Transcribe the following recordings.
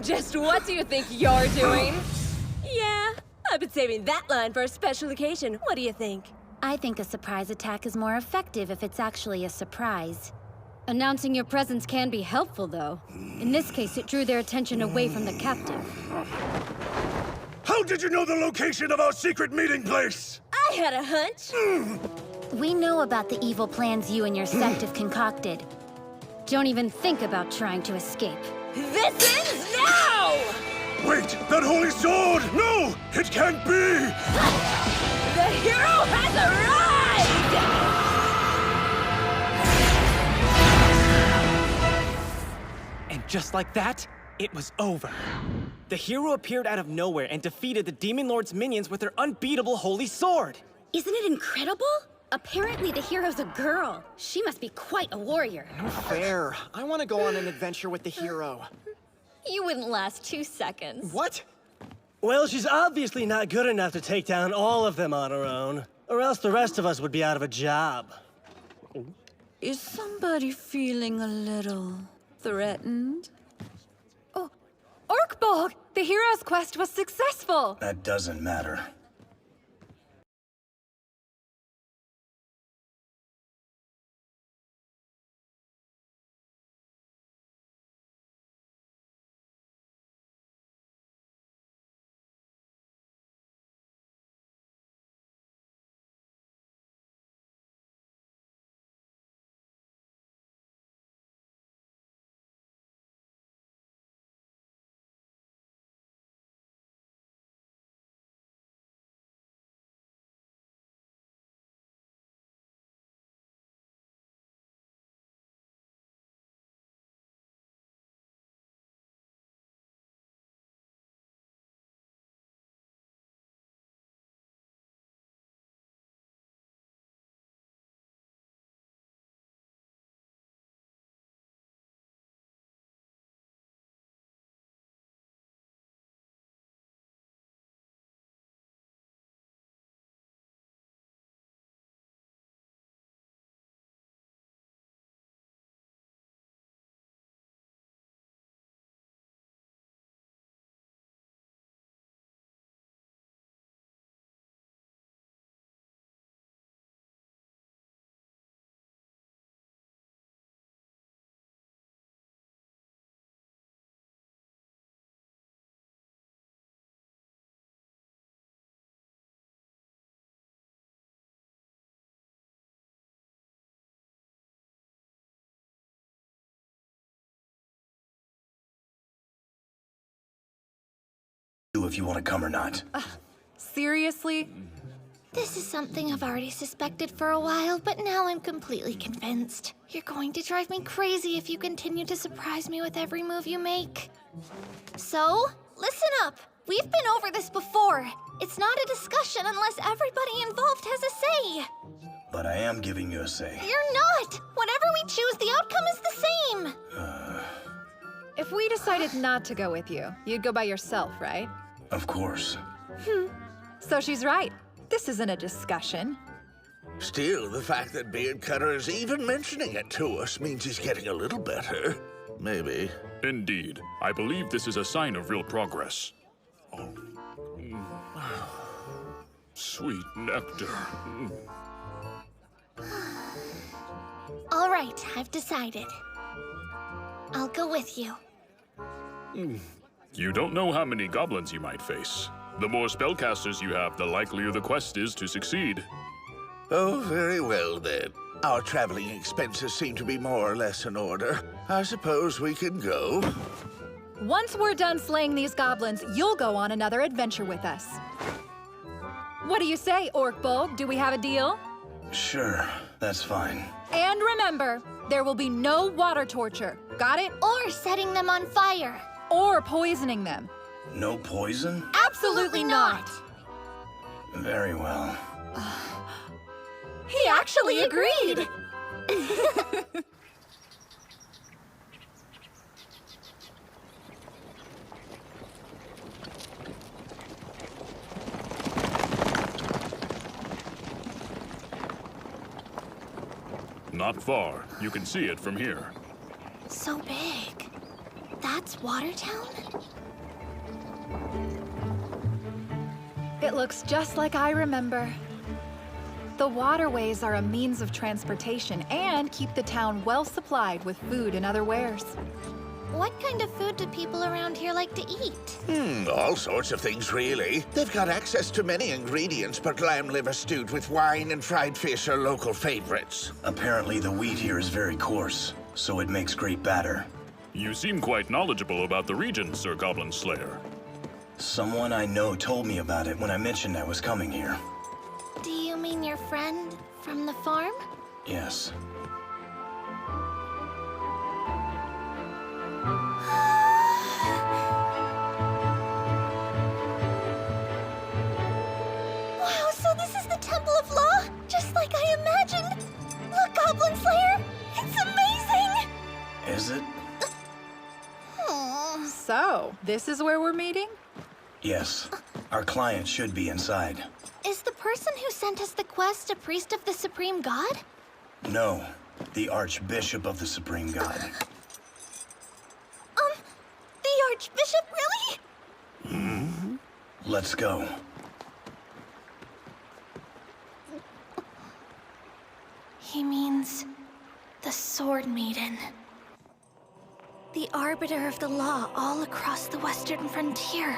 Just what do you think you're doing? Yeah, I've been saving that line for a special occasion. What do you think? I think a surprise attack is more effective if it's actually a surprise. Announcing your presence can be helpful, though. In this case, it drew their attention away from the captive. How did you know the location of our secret meeting place? I had a hunch. We know about the evil plans you and your sect have concocted. Don't even think about trying to escape. This ends now! Wait! That holy sword! No! It can't be! The hero has arrived! And just like that, it was over. The hero appeared out of nowhere and defeated the Demon Lord's minions with her unbeatable holy sword. Isn't it incredible? Apparently the hero's a girl. She must be quite a warrior. No fair. I want to go on an adventure with the hero. You wouldn't last 2 seconds. What? Well, she's obviously not good enough to take down all of them on her own, or else the rest of us would be out of a job. Is somebody feeling a little threatened? Oh, Orkbog! The hero's quest was successful! That doesn't matter. If you want to come or not. Seriously? This is something I've already suspected for a while, but now I'm completely convinced. You're going to drive me crazy if you continue to surprise me with every move you make. So, listen up. We've been over this before. It's not a discussion unless everybody involved has a say. But I am giving you a say. You're not! Whatever we choose, the outcome is the same! If we decided not to go with you, you'd go by yourself, right? Of course. So she's right. This isn't a discussion. Still, the fact that Beardcutter is even mentioning it to us means he's getting a little better. Maybe. Indeed. I believe this is a sign of real progress. Sweet nectar. All right, I've decided. I'll go with you. You don't know how many goblins you might face. The more spellcasters you have, the likelier the quest is to succeed. Oh, very well then. Our traveling expenses seem to be more or less in order. I suppose we can go. Once we're done slaying these goblins, you'll go on another adventure with us. What do you say, Orkbog? Do we have a deal? Sure, that's fine. And remember, there will be no water torture. Got it? Or setting them on fire. Or poisoning them. No poison? Absolutely not! Very well. He actually agreed! Not far. You can see it from here. So big. That's Watertown? It looks just like I remember. The waterways are a means of transportation and keep the town well supplied with food and other wares. What kind of food do people around here like to eat? All sorts of things, really. They've got access to many ingredients, but lamb liver stewed with wine and fried fish are local favorites. Apparently the wheat here is very coarse, so it makes great batter. You seem quite knowledgeable about the region, Sir Goblin Slayer. Someone I know told me about it when I mentioned I was coming here. Do you mean your friend from the farm? Yes. Wow, so this is the Temple of Law? Just like I imagined! Look, Goblin Slayer! It's amazing! Is it? So, this is where we're meeting? Yes. Our client should be inside. Is the person who sent us the quest a priest of the Supreme God? No, the Archbishop of the Supreme God. The Archbishop, really? Let's go. He means the Sword Maiden. The arbiter of the law all across the western frontier.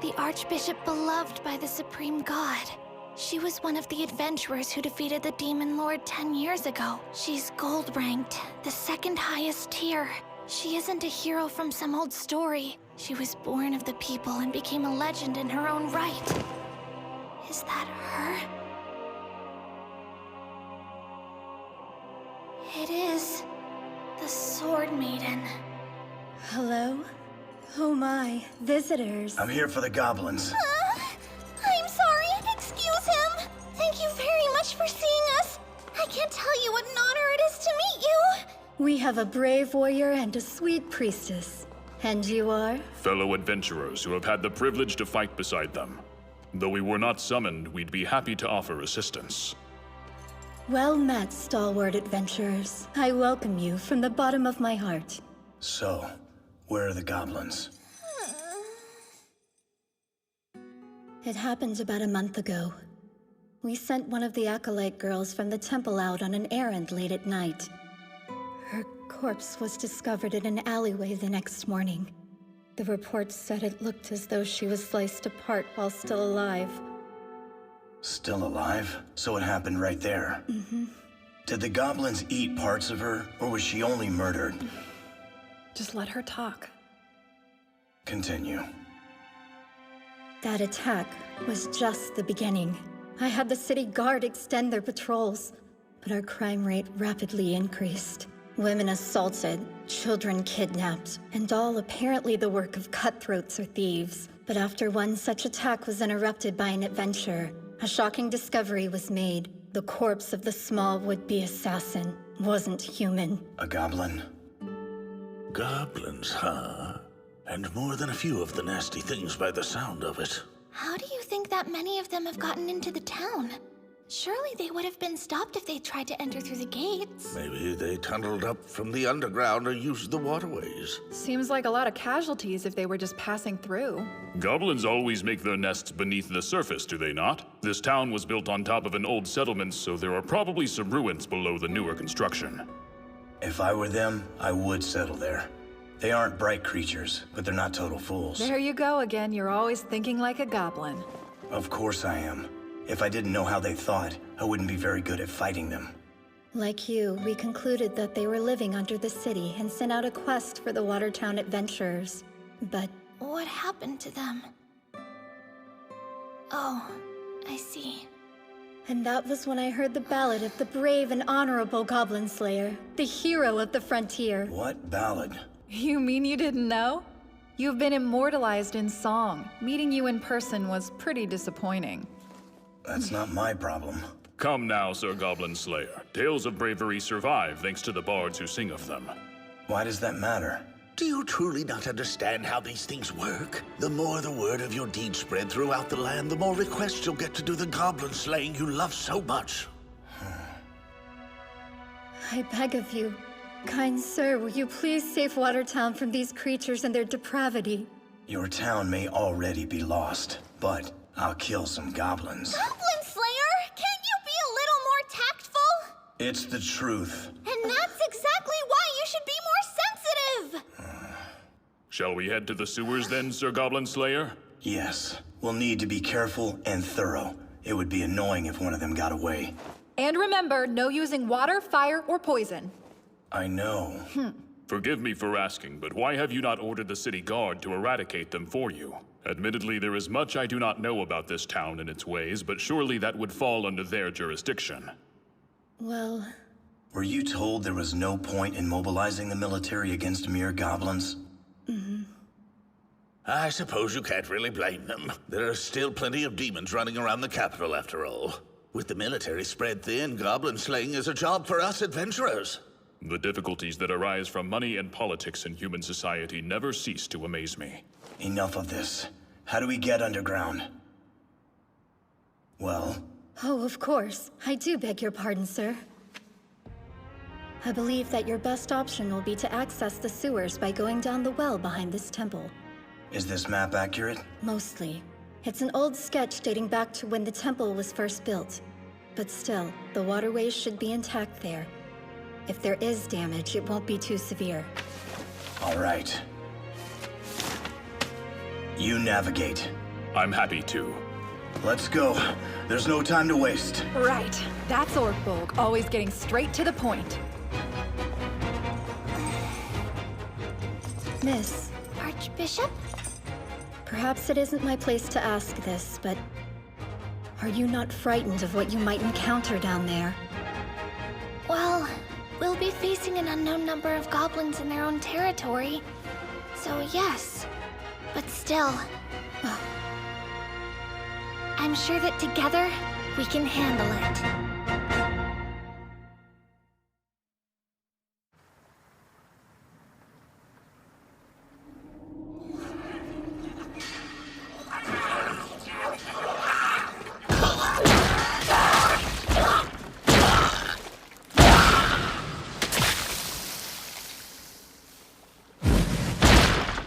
The Archbishop beloved by the Supreme God. She was one of the adventurers who defeated the Demon Lord 10 years ago. She's gold ranked, the second highest tier. She isn't a hero from some old story. She was born of the people and became a legend in her own right. Is that her? It is the Sword Maiden. Hello? Oh my, visitors. I'm here for the goblins. I'm sorry. Excuse him. Thank you very much for seeing us. I can't tell you what an honor it is to meet you. We have a brave warrior and a sweet priestess. And you are? Fellow adventurers who have had the privilege to fight beside them. Though we were not summoned, we'd be happy to offer assistance. Well met, stalwart adventurers. I welcome you from the bottom of my heart. So, where are the goblins? It happened about a month ago. We sent one of the Acolyte girls from the temple out on an errand late at night. Her corpse was discovered in an alleyway the next morning. The reports said it looked as though she was sliced apart while still alive. Still alive? So it happened right there? Mm-hmm. Did the goblins eat parts of her, or was she only murdered? Just let her talk. Continue. That attack was just the beginning. I had the city guard extend their patrols, but our crime rate rapidly increased. Women assaulted, children kidnapped, and all apparently the work of cutthroats or thieves. But after one such attack was interrupted by an adventurer, a shocking discovery was made. The corpse of the small would-be assassin wasn't human. A goblin? Goblins, huh? And more than a few of the nasty things by the sound of it. How do you think that many of them have gotten into the town? Surely they would have been stopped if they tried to enter through the gates. Maybe they tunneled up from the underground or used the waterways. Seems like a lot of casualties if they were just passing through. Goblins always make their nests beneath the surface, do they not? This town was built on top of an old settlement, so there are probably some ruins below the newer construction. If I were them, I would settle there. They aren't bright creatures, but they're not total fools. There you go again. You're always thinking like a goblin. Of course I am. If I didn't know how they thought, I wouldn't be very good at fighting them. Like you, we concluded that they were living under the city and sent out a quest for the Watertown adventurers. But what happened to them? Oh, I see. And that was when I heard the ballad of the brave and honorable Goblin Slayer, the hero of the frontier. What ballad? You mean you didn't know? You've been immortalized in song. Meeting you in person was pretty disappointing. That's not my problem. Come now, Sir Goblin Slayer. Tales of bravery survive thanks to the bards who sing of them. Why does that matter? Do you truly not understand how these things work? The more the word of your deed spread throughout the land, the more requests you'll get to do the goblin slaying you love so much. I beg of you, kind sir, will you please save Watertown from these creatures and their depravity? Your town may already be lost, but I'll kill some goblins. Goblin Slayer, can't you be a little more tactful? It's the truth. And that's exactly why you should be more sensitive! Shall we head to the sewers then, Sir Goblin Slayer? Yes, we'll need to be careful and thorough. It would be annoying if one of them got away. And remember, no using water, fire, or poison. I know. Forgive me for asking, but why have you not ordered the city guard to eradicate them for you? Admittedly, there is much I do not know about this town and its ways, but surely that would fall under their jurisdiction. Well, Were you told there was no point in mobilizing the military against mere goblins? I suppose you can't really blame them. There are still plenty of demons running around the capital after all. With the military spread thin, goblin slaying is a job for us adventurers. The difficulties that arise from money and politics in human society never cease to amaze me. Enough of this. How do we get underground? Well, oh, of course. I do beg your pardon, sir. I believe that your best option will be to access the sewers by going down the well behind this temple. is this map accurate? Mostly. It's an old sketch dating back to when the temple was first built. But still, the waterways should be intact there. If there is damage, it won't be too severe. All right. You navigate. I'm happy to. Let's go. There's no time to waste. Right. That's Orkbolg, always getting straight to the point. Miss, Archbishop? perhaps it isn't my place to ask this, but are you not frightened of what you might encounter down there? Well, we'll be facing an unknown number of goblins in their own territory. So yes. But still, I'm sure that together, we can handle it.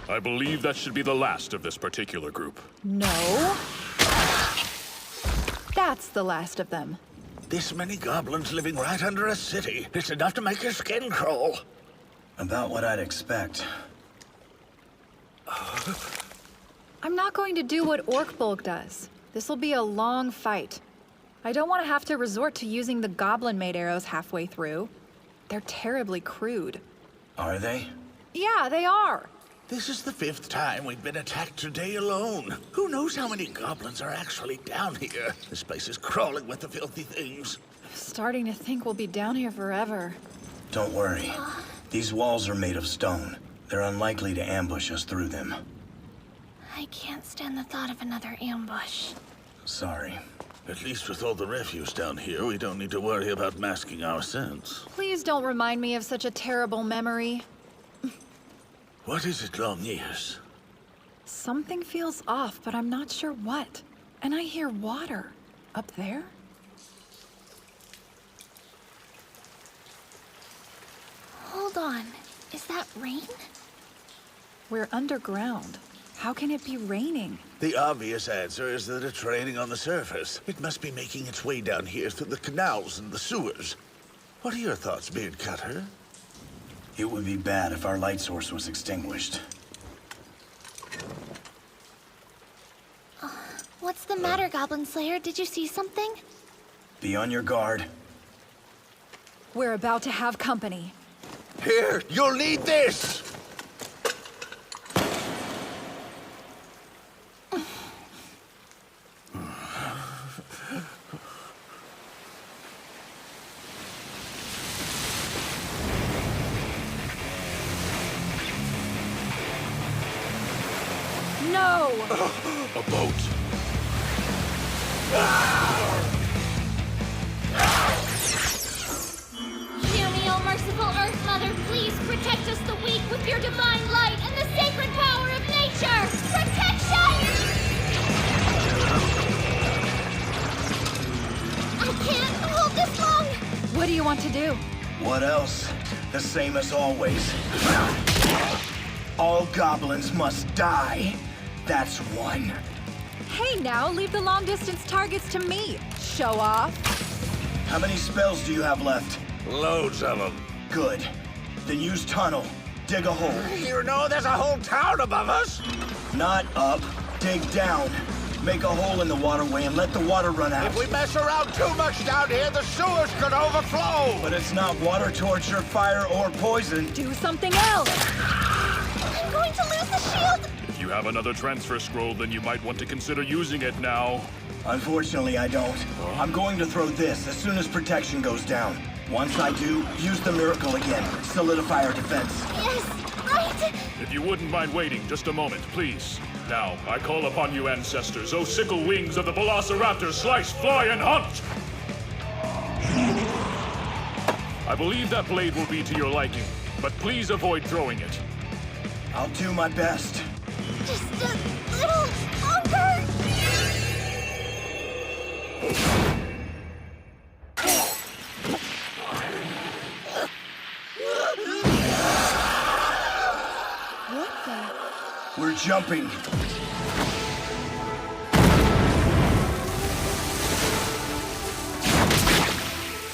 I believe that should be the last of this particular group. No. That's the last of them. This many goblins living right under a city. It's enough to make your skin crawl. About what I'd expect. I'm not going to do what Orkbolg does. This'll be a long fight. I don't want to have to resort to using the goblin-made arrows halfway through. They're terribly crude. Are they? Yeah, they are. This is the 5th time we've been attacked today alone. Who knows how many goblins are actually down here? This place is crawling with the filthy things. Starting to think we'll be down here forever. Don't worry. These walls are made of stone. They're unlikely to ambush us through them. I can't stand the thought of another ambush. Sorry. At least with all the refuse down here, we don't need to worry about masking our sins. Please don't remind me of such a terrible memory. What is it, long years? Something feels off, but I'm not sure what. And I hear water. Up there? Hold on. Is that rain? We're underground. How can it be raining? The obvious answer is that it's raining on the surface. It must be making its way down here through the canals and the sewers. What are your thoughts, Beard Cutter? It would be bad if our light source was extinguished. What's the matter, Goblin Slayer? Did you see something? Be on your guard. We're about to have company. Here, you'll need this! No! A boat. Protect us the weak with your divine light and the sacred power of nature! Protection! I can't hold this long! What do you want to do? What else? The same as always. All goblins must die. That's one. Hey now, leave the long-distance targets to me. Show off. How many spells do you have left? Loads of them. Good. Then use tunnel. Dig a hole. You know there's a whole town above us. Not up. Dig down. Make a hole in the waterway and let the water run out. If we mess around too much down here, the sewers could overflow. But it's not water, torture, fire, or poison. Do something else. I'm going to lose the shield! If you have another transfer scroll, then you might want to consider using it now. Unfortunately, I don't. I'm going to throw this as soon as protection goes down. Once I do, use the miracle again. Solidify our defense. Yes, right! If you wouldn't mind waiting just a moment, please. Now, I call upon you ancestors, O sickle wings of the Velociraptor, slice, fly, and hunt! I believe that blade will be to your liking, but please avoid throwing it. I'll do my best. Just a little longer! We're jumping.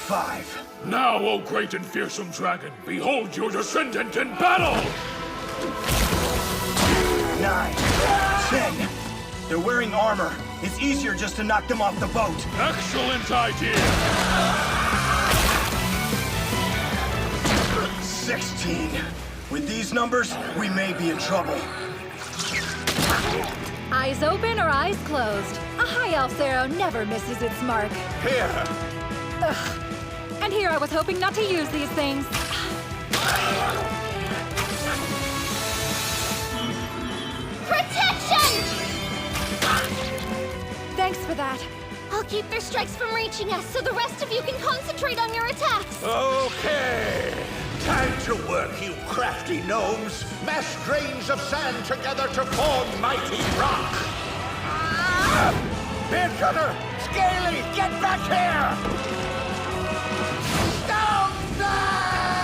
Five. Now, O great and fearsome dragon, behold your descendant in battle! 9. 10. They're wearing armor. It's easier just to knock them off the boat. Excellent idea! 16. With these numbers, we may be in trouble. Eyes open or eyes closed. A high elf's arrow never misses its mark. Here. Ugh. And here I was hoping not to use these things. Protection! Thanks for that. I'll keep their strikes from reaching us so the rest of you can concentrate on your attacks. Okay. Time to work, you crafty gnomes. Mash grains of sand together to form mighty rock. Beard Cutter! Scaly, get back here! Stone Dash!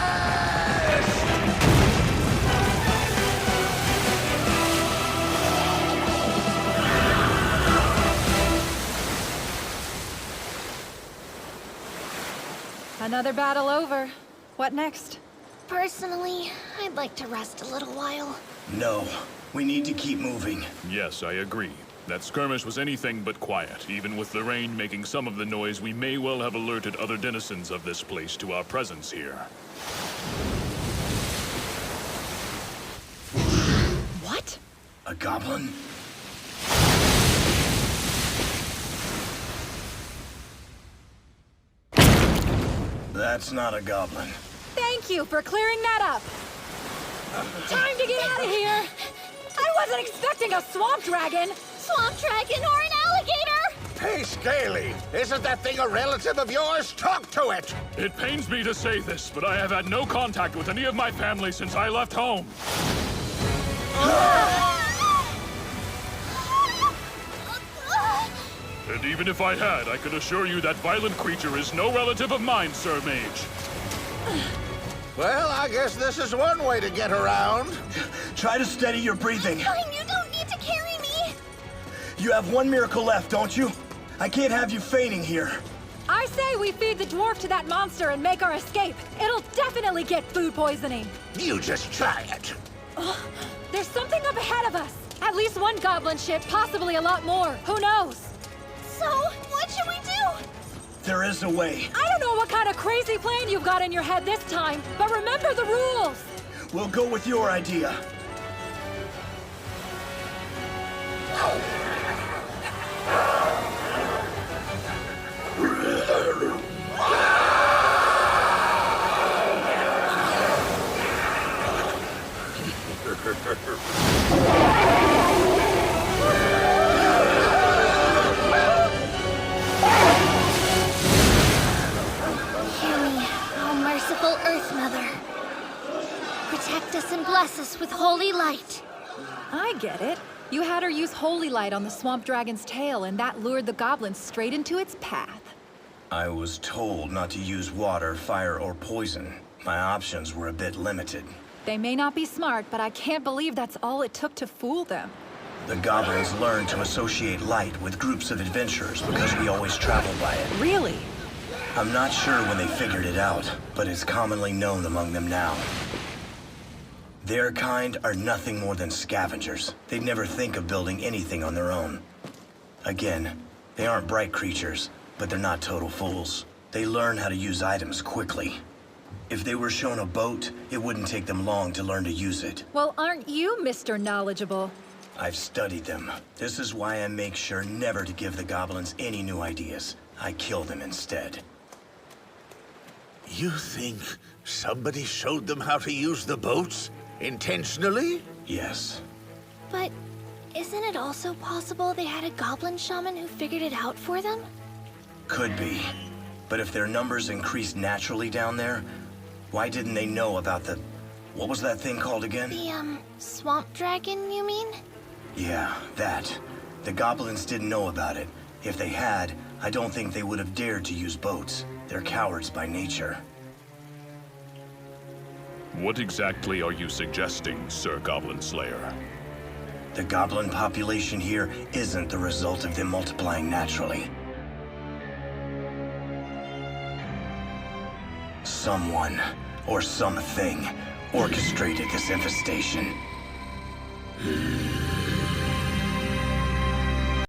Another battle over. What next? Personally, I'd like to rest a little while. No. We need to keep moving. Yes, I agree. That skirmish was anything but quiet. Even with the rain making some of the noise, we may well have alerted other denizens of this place to our presence here. What? A goblin? That's not a goblin. Thank you for clearing that up. Time to get out of here. I wasn't expecting a swamp dragon. Swamp dragon or an alligator? Hey, Scaly, isn't that thing a relative of yours? Talk to it! It pains me to say this, but I have had no contact with any of my family since I left home. And even if I had, I could assure you that violent creature is no relative of mine, Sir Mage. Well, I guess this is one way to get around. Try to steady your breathing. Fine, you don't need to carry me. You have one miracle left, don't you? I can't have you fainting here. I say we feed the dwarf to that monster and make our escape. It'll definitely get food poisoning. You just try it. There's something up ahead of us. At least one goblin ship, possibly a lot more. Who knows? So, what should we do? There is a way. I don't know what kind of crazy plan you've got in your head this time, but remember the rules. We'll go with your idea. Hear me, oh merciful Earth Mother. protect us and bless us with holy light. I get it. You had her use holy light on the swamp dragon's tail, and that lured the goblins straight into its path. I was told not to use water, fire, or poison. My options were a bit limited. They may not be smart, but I can't believe that's all it took to fool them. The goblins learned to associate light with groups of adventurers because we always traveled by it. Really? I'm not sure when they figured it out, but it's commonly known among them now. Their kind are nothing more than scavengers. They'd never think of building anything on their own. Again, they aren't bright creatures, but they're not total fools. They learn how to use items quickly. If they were shown a boat, it wouldn't take them long to learn to use it. Well, aren't you Mr. Knowledgeable? I've studied them. This is why I make sure never to give the goblins any new ideas. I kill them instead. You think somebody showed them how to use the boats? Intentionally? Yes. But isn't it also possible they had a goblin shaman who figured it out for them? Could be. But if their numbers increased naturally down there, why didn't they know about the... What was that thing called again? The, swamp dragon, you mean? Yeah, that. The goblins didn't know about it. If they had, I don't think they would have dared to use boats. They're cowards by nature. What exactly are you suggesting, Sir Goblin Slayer? The goblin population here isn't the result of them multiplying naturally. Someone, or something, orchestrated this infestation.